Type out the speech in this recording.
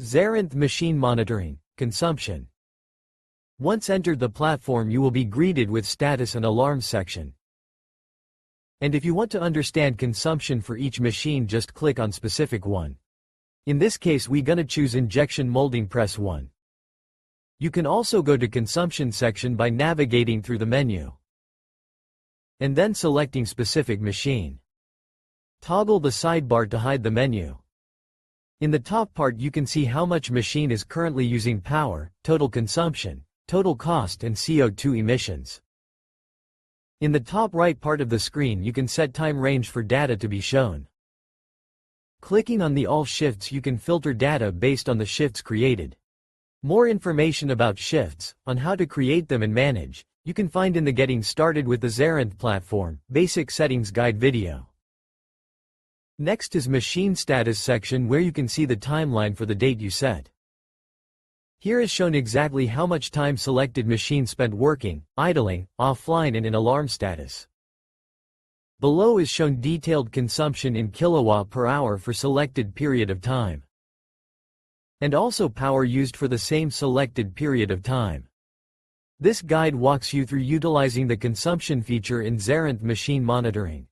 Zerynth Machine Monitoring, Consumption. Once entered the platform, you will be greeted with status and alarms section. And if you want to understand consumption for each machine, just click on specific one. In this case, we gonna choose injection molding press 1. You can also go to consumption section by navigating through the menu and then selecting specific machine. Toggle the sidebar to hide the menu. In the top part you can see how much machine is currently using power, total consumption, total cost and CO2 emissions. In the top right part of the screen you can set time range for data to be shown. Clicking on the all shifts you can filter data based on the shifts created. More information about shifts, on how to create them and manage, you can find in the Getting Started with the Zerynth platform, Basic Settings Guide video. Next is Machine Status section, where you can see the timeline for the date you set. Here is shown exactly how much time selected machine spent working, idling, offline and in alarm status. Below is shown detailed consumption in kilowatt per hour for selected period of time, and also power used for the same selected period of time. This guide walks you through utilizing the consumption feature in Zerynth Machine Monitoring.